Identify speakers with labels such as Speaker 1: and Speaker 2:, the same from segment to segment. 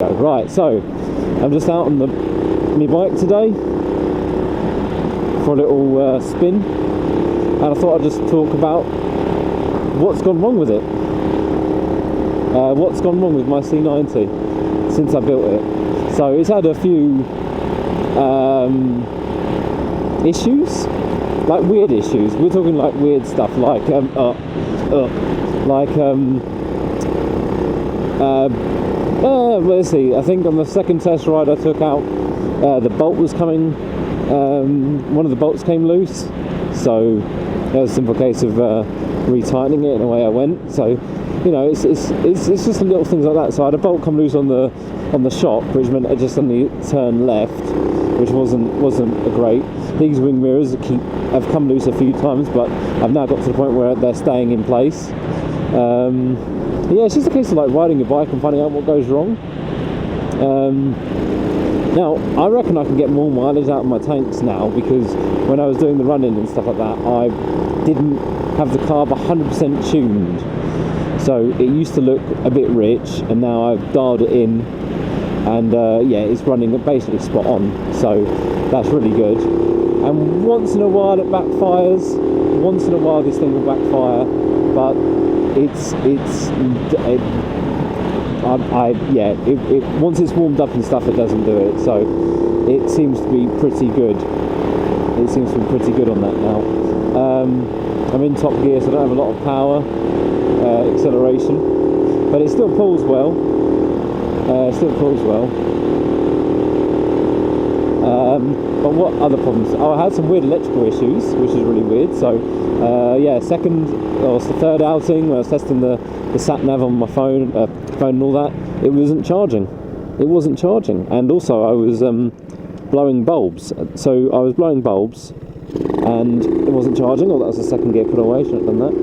Speaker 1: Right, so I'm just out on my bike today for a little spin, and I thought I'd just talk about what's gone wrong with it. What's gone wrong with my C90 since I built it. So it's had a few issues, like weird issues. We're talking like weird stuff, like let's see, I think on the second test ride I took out, the bolt was coming, one of the bolts came loose, so it was a simple case of retightening it, and away I went. So, you know, it's just little things like that. So I had a bolt come loose on the shop, which meant I just suddenly turned left, which wasn't great. These wing mirrors have come loose a few times, but I've now got to the point where they're staying in place. Yeah, it's just a case of like riding your bike and finding out what goes wrong. Now, I reckon I can get more mileage out of my tanks now, because when I was doing the running and stuff like that, I didn't have the carb 100% tuned. So it used to look a bit rich, and now I've dialed it in, and yeah, it's running basically spot on. So that's really good. And once in a while it backfires. Once in a while this thing will backfire, but once it's warmed up and stuff, it doesn't do it. So it seems to be pretty good. It seems to be pretty good on that now. I'm in top gear, so I don't have a lot of power, acceleration, but it still pulls well. But what other problems? Oh, I had some weird electrical issues, which is really weird. So yeah, third outing when I was testing the sat nav on my phone and all that, it wasn't charging. And also I was blowing bulbs. So I was blowing bulbs, and it wasn't charging. Oh, that was the second gear put away. Shouldn't have done that.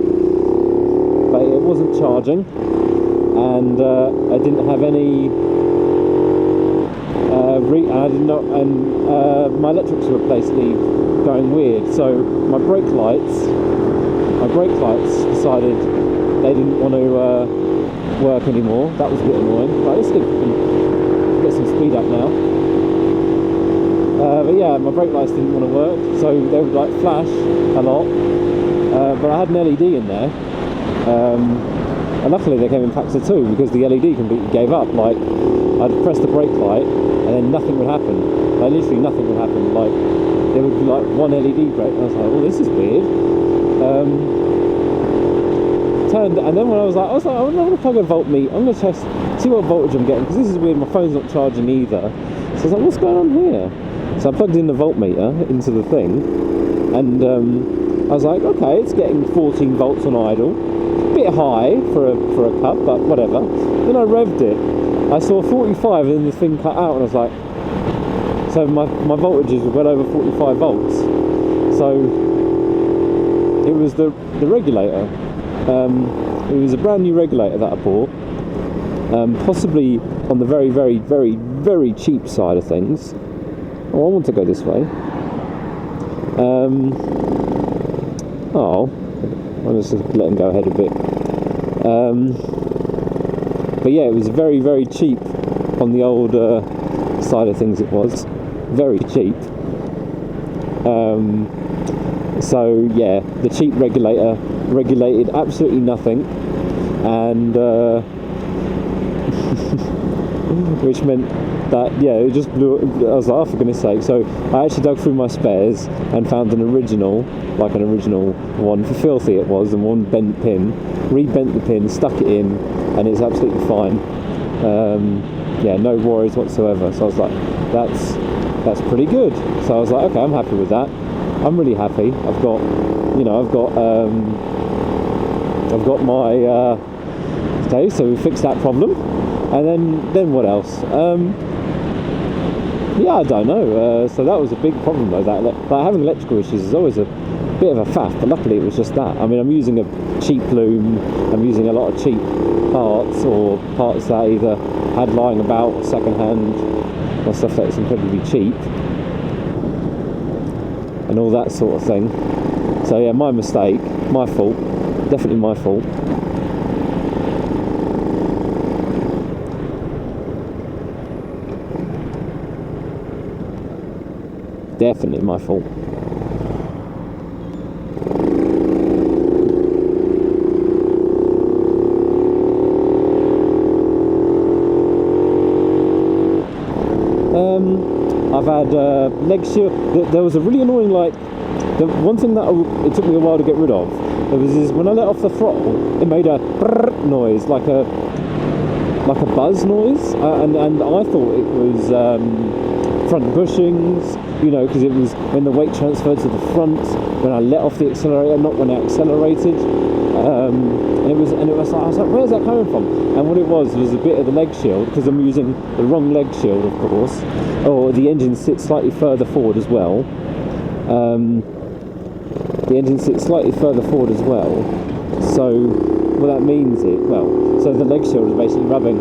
Speaker 1: But it wasn't charging, and I didn't have any. My electrics were basically going weird. So my brake lights decided they didn't want to work anymore. That was a bit annoying. Right, let's get some speed up now. But yeah, my brake lights didn't want to work, so they would like flash a lot. But I had an LED in there, and luckily they came in packs of 2, because the LED completely gave up. Like, I'd press the brake light and then nothing would happen. Like, literally nothing would happen. Like, there would be like one LED brake, and I was like, well, this is weird. And then when I was like, I'm going to plug a voltmeter. I'm going to test, see what voltage I'm getting, because this is weird. My phone's not charging either. So I was like, what's going on here? So I plugged in the voltmeter into the thing, and I was like, okay, it's getting 14 volts on idle. Bit high for a cub, but whatever. Then I revved it. I saw 45, and then the thing cut out, and I was like, so my voltages were well over 45 volts. So it was the regulator. It was a brand new regulator that I bought, possibly on the very, very, very, very cheap side of things. Oh, I want to go this way. I'll just let him go ahead a bit. But yeah, it was very, very cheap on the old side of things. It was very cheap. So yeah, the cheap regulator regulated absolutely nothing, and which meant that, yeah, it just blew. I was like, oh, for goodness sake. So I actually dug through my spares and found an original one, for filthy it was, and one bent pin, re-bent the pin, stuck it in, and it's absolutely fine. Yeah, no worries whatsoever. So I was like, that's pretty good. So I was like, okay, I'm happy with that. I'm really happy. I've got my okay, so we fixed that problem, and then what else? Yeah, I don't know. So that was a big problem though. That like having electrical issues is always a bit of a faff, but luckily it was just that. I mean, I'm using a cheap loom. I'm using a lot of cheap parts, or parts that I either had lying about, or second hand, or stuff that's incredibly cheap, and all that sort of thing. So yeah, my mistake, my fault, definitely my fault. Definitely my fault. I've had leg shield. There was a really annoying, like, the one thing that it took me a while to get rid of. There was this, when I let off the throttle, it made a brrr noise, like a buzz noise, and I thought it was front bushings, you know, because it was when the weight transferred to the front, when I let off the accelerator, not when I accelerated. And it was like, I was like, where's that coming from? And what it was a bit of the leg shield, because I'm using the wrong leg shield, of course, or the engine sits slightly further forward as well. The engine sits slightly further forward as well. So what that means so the leg shield is basically rubbing.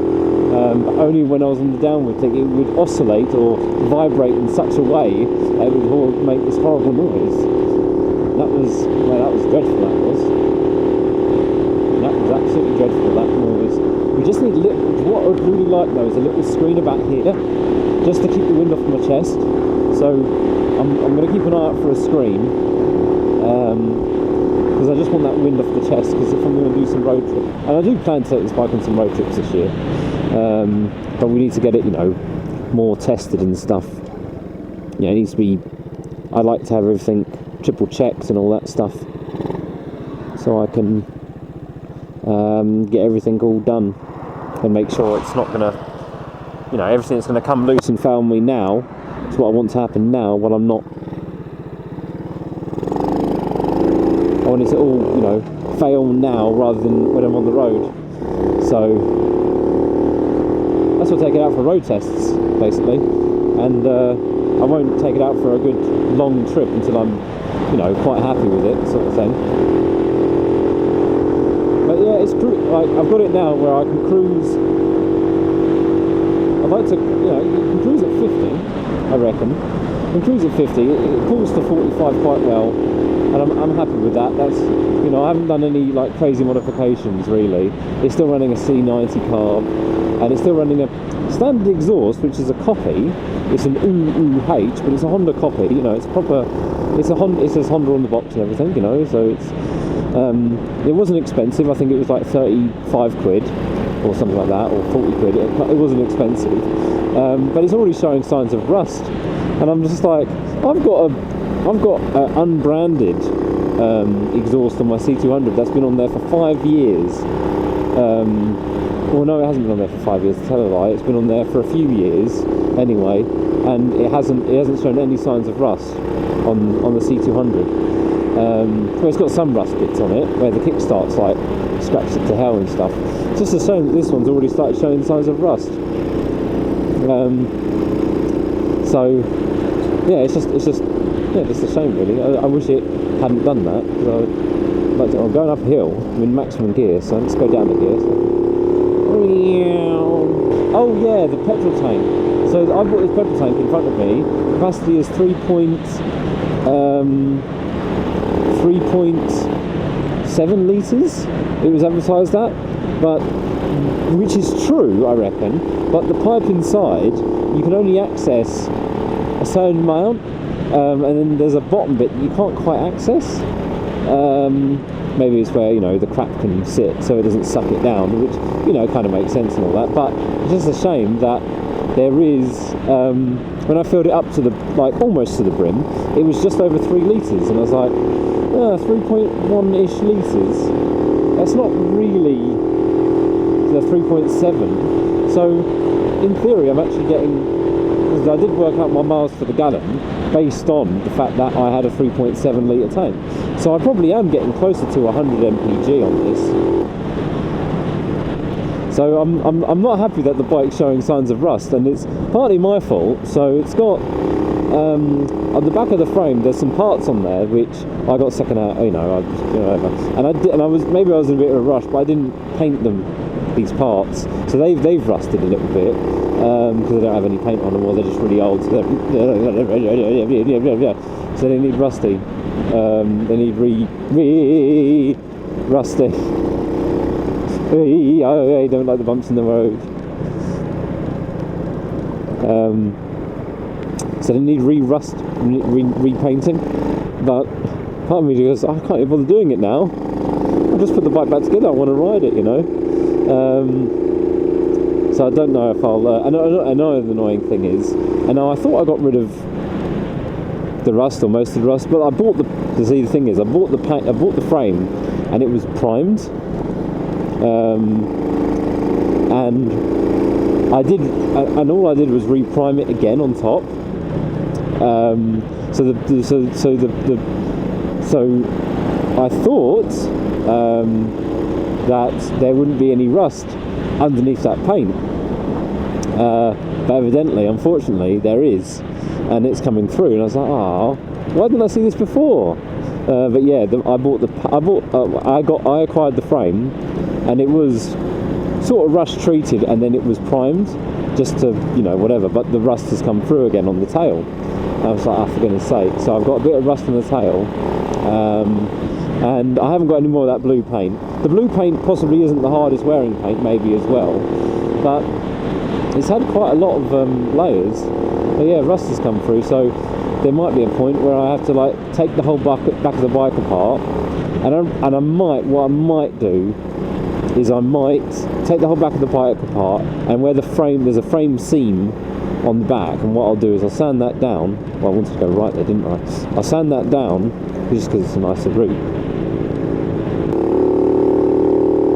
Speaker 1: Only when I was on the downward thing, it would oscillate or vibrate in such a way that it would make this horrible noise. That was dreadful. That was absolutely dreadful. That noise. We just need what I'd really like though is a little screen about here, just to keep the wind off my chest. So I'm going to keep an eye out for a screen, because I just want that wind off the chest. Because if I'm going to do some road trip, and I do plan to take this bike on some road trips this year, but we need to get it, you know, more tested and stuff. You know, it needs to be. I like to have everything triple checked and all that stuff, so I can get everything all done and make sure it's not gonna, you know, everything that's gonna come loose and fail me now. It's what I want to happen now while I'm not. I want it to all, you know, fail now rather than when I'm on the road. So that's what I take it out for road tests, basically, and I won't take it out for a good long trip until I'm, you know, quite happy with it, sort of thing. But yeah, it's like I've got it now where I can cruise. I'd like to, you know, you can cruise at 50, I reckon. You can cruise at 50. It pulls to 45 quite well, and I'm happy with that. That's, you know, I haven't done any like crazy modifications really. It's still running a C90 carb, and it's still running a standard exhaust, which is a copy. It's an UUH, but it's a Honda copy. You know, it's proper. It's a Honda. It says Honda on the box and everything. You know, so it's. It wasn't expensive. I think it was like 35 quid or something like that, or 40 quid. It wasn't expensive, but it's already showing signs of rust, and I'm just like, I've got an unbranded exhaust on my C200 that's been on there for 5 years. Well, no, it hasn't been on there for 5 years. To tell a lie, it's been on there for a few years anyway, and it hasn't shown any signs of rust on the C200. Well, it's got some rust bits on it where the kickstart's like scratched it to hell and stuff. It's just a shame that this one's already started showing signs of rust. So yeah, it's just yeah, just a shame really. I wish it hadn't done that, because I'm going up a hill. I'm in maximum gear, so let's go down the gear. So. Oh yeah, the petrol tank. So I bought this petrol tank in front of me. Capacity is 3.7 litres. It was advertised at, but which is true, I reckon. But the pipe inside, you can only access a certain amount, and then there's a bottom bit that you can't quite access. Maybe it's where, you know, the crap can sit so it doesn't suck it down, which, you know, kind of makes sense and all that. But it's just a shame that there is. When I filled it up to the, like, almost to the brim, it was just over 3 litres, and I was like, 3.1-ish litres. That's not really the 3.7. So in theory, I'm actually getting, because I did work out my miles for the gallon based on the fact that I had a 3.7 litre tank. So I probably am getting closer to 100 mpg on this. So I'm not happy that the bike's showing signs of rust, and it's partly my fault. So it's got on the back of the frame, there's some parts on there which I got second out, you know, whatever. And I was in a bit of a rush, but I didn't paint them, these parts. So they've rusted a little bit because they don't have any paint on them, or they're just really old. So they need rusty. They need rusty. I don't like the bumps in the road. so they need repainting. But part of me goes, I can't even bother doing it now. I'll just put the bike back together. I want to ride it, you know. So I don't know if I'll. Another annoying thing is, and now I thought I got rid of the rust or most of the rust, but I bought the. See, the thing is, I bought the frame, and it was primed. And all I did was reprime it again on top. So I thought that there wouldn't be any rust underneath that paint, but evidently, unfortunately, there is, and it's coming through. And I was like, oh, why didn't I see this before? But yeah, I acquired the frame, and it was sort of rust treated, and then it was primed just to, you know, whatever, but the rust has come through again on the tail. I was like, oh, for goodness sake. So I've got a bit of rust on the tail, and I haven't got any more of that blue paint. The blue paint possibly isn't the hardest wearing paint, maybe as well, but it's had quite a lot of layers. But yeah, rust has come through, so there might be a point where I have to like take the whole back of the bike apart, and what I might do is I might take the whole back of the bike apart, and where there's a frame seam on the back, and what I'll do is I'll sand that down. Well, I wanted to go right there, didn't I? I'll sand that down just because it's a nicer route.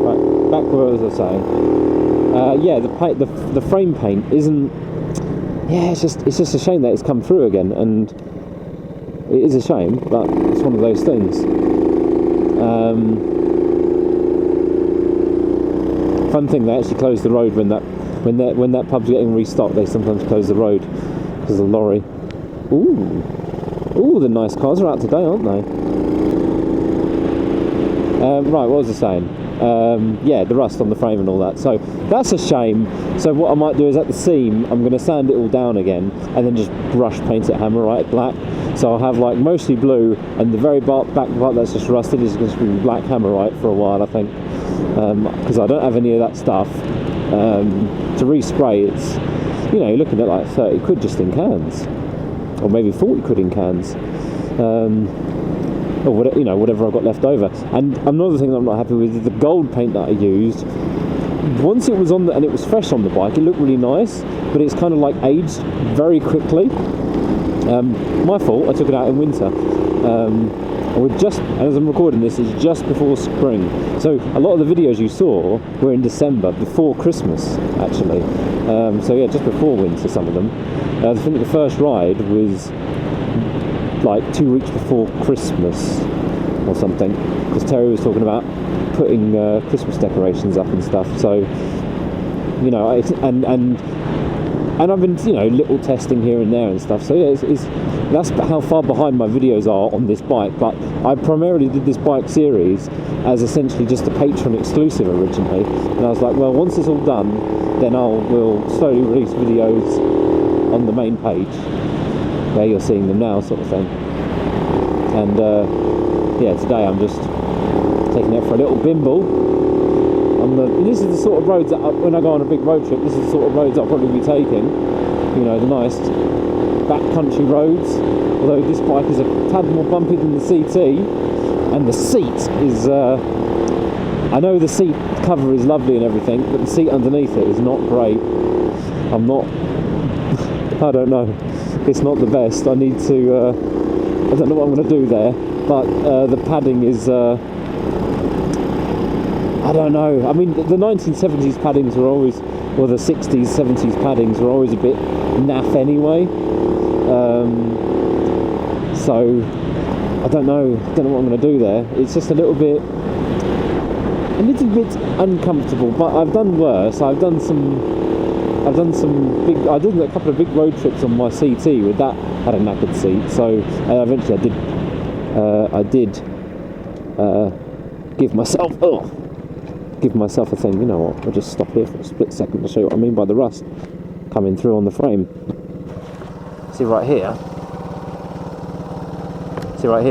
Speaker 1: Right, back where was I saying? Yeah, the frame paint isn't. Yeah, it's just a shame that it's come through again, and it is a shame, but it's one of those things. Fun thing, they actually close the road when that pub's getting restocked. They sometimes close the road because of the lorry. Ooh, the nice cars are out today, aren't they? Right, what was I saying? Yeah, the rust on the frame and all that. So that's a shame. So what I might do is at the seam, I'm going to sand it all down again, and then just brush paint it Hammerite black. So I'll have like mostly blue, and the very back part that's just rusted is going to be black Hammerite for a while, I think. Because I don't have any of that stuff. To respray, it's, you know, you're looking at like 30 quid just in cans, or maybe 40 quid in cans, or whatever, you know, whatever I've got left over. And another thing that I'm not happy with is the gold paint that I used. Once it was on and it was fresh on the bike, it looked really nice, but it's kind of like aged very quickly. My fault, I took it out in winter. And as I'm recording this, it's just before spring. So a lot of the videos you saw were in December, before Christmas, actually. So yeah, just before winter, some of them. I think the first ride was like 2 weeks before Christmas or something, because Terry was talking about putting Christmas decorations up and stuff. So, you know, and I've been, you know, little testing here and there and stuff. So yeah, that's how far behind my videos are on this bike. But I primarily did this bike series as essentially just a Patreon exclusive originally, and I was like, well, once it's all done, then we'll slowly release videos on the main page where you're seeing them now, sort of thing. And yeah, today I'm just taking it for a little bimble. This is the sort of roads that when I go on a big road trip, this is the sort of roads I'll probably be taking. You know, the nice backcountry roads. Although this bike is a tad more bumpy than the CT, and the seat is. I know the seat cover is lovely and everything, but the seat underneath it is not great. I don't know. It's not the best. I need to. I don't know what I'm going to do there, but the padding is. I don't know. I mean, the 1970s paddings were always, or the 60s, 70s paddings were always a bit naff anyway. So I don't know what I'm going to do there. It's just a little bit uncomfortable. But I've done worse. I did a couple of big road trips on my CT with that had a knackered seat. So eventually I did give myself a thing. You know what, I'll just stop here for a split second to show you what I mean by the rust coming through on the frame. See right here,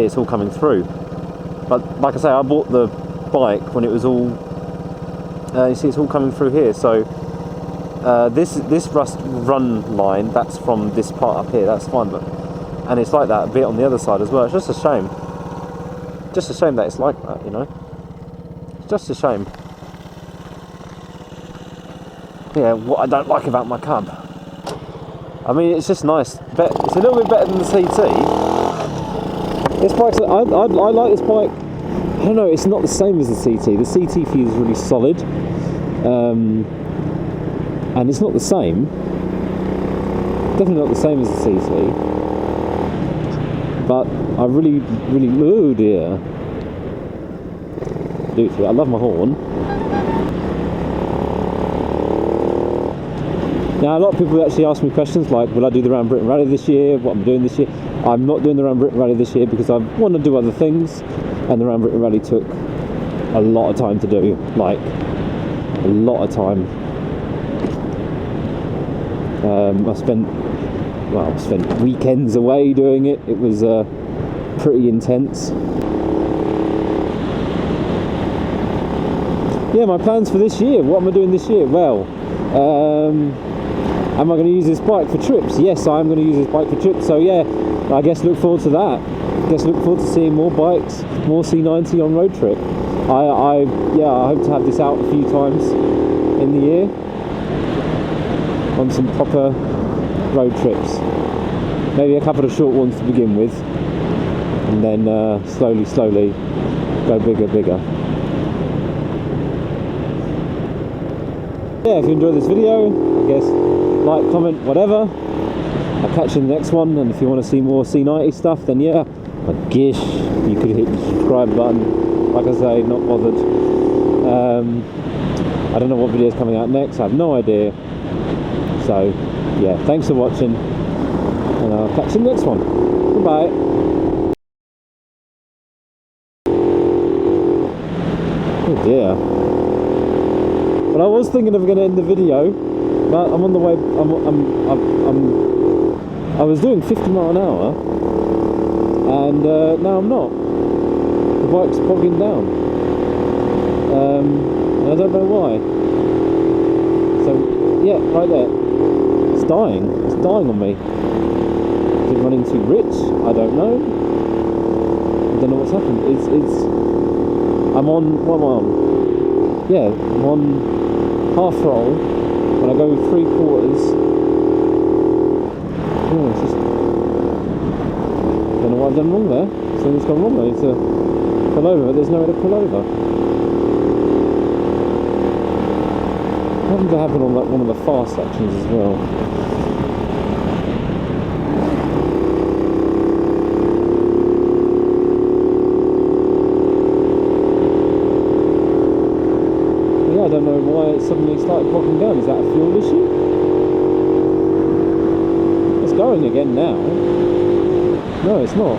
Speaker 1: it's all coming through. But like I say, I bought the bike when it was all you see, it's all coming through here, so this rust run line, that's from this part up here, that's fine, but and it's like that a bit on the other side as well. It's just a shame. Just a shame that it's like that, you know. It's just a shame. Yeah, what I don't like about my Cub. I mean, it's just nice. It's a little bit better than the CT. This bike's, I like this bike. I don't know, it's not the same as the CT. The CT feels really solid. And it's not the same. Definitely not the same as the CT. But I really, oh dear. I love my horn. Now, a lot of people actually ask me questions like, will I do the Round Britain Rally this year? What I'm doing this year? I'm not doing the Round Britain Rally this year because I want to do other things, and the Round Britain Rally took a lot of time to do, like a lot of time. I spent weekends away doing it. It was pretty intense. Yeah, my plans for this year. What am I doing this year? Well, am I going to use this bike for trips? Yes, I am going to use this bike for trips. So yeah, I guess look forward to that. I guess look forward to seeing more bikes, more C90 on road trip. I hope to have this out a few times in the year on some proper road trips. Maybe a couple of short ones to begin with, and then slowly go bigger. Yeah, if you enjoyed this video, I guess like, comment, whatever. I'll catch you in the next one, and if you want to see more C90 stuff, then yeah, I guess you could hit the subscribe button. Like I say, not bothered. I don't know what video is coming out next, I have no idea. So yeah, thanks for watching, and I'll catch you in the next one. Goodbye. Oh dear. But I was thinking of going to end the video, but I'm on the way. I was doing 50 miles an hour, and now I'm not. The bike's bogging down, and I don't know why. So yeah, right there, it's dying. It's dying on me. Is it running too rich? I don't know. I don't know what's happened. I'm on. What am I on? Yeah, I'm on half roll. When I go 3/4, it's just, don't know what I've done wrong there. Something's gone wrong. I need to pull over, but there's nowhere to pull over. What happened to happen on like one of the fast sections as well? I don't know why it suddenly started bogging down. Is that a fuel issue? It's going again now. No, it's not.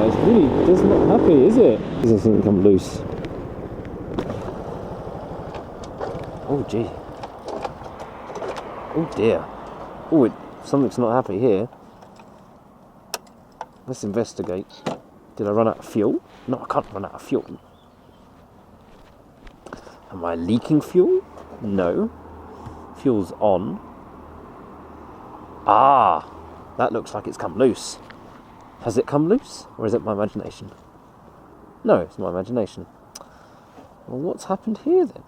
Speaker 1: It's really just not happy, is it? This doesn't come loose. Oh gee. Oh dear. Oh, something's not happy here. Let's investigate. Did I run out of fuel? No, I can't run out of fuel. Am I leaking fuel? No. Fuel's on. Ah! That looks like it's come loose. Has it come loose? Or is it my imagination? No, it's my imagination. Well, what's happened here then?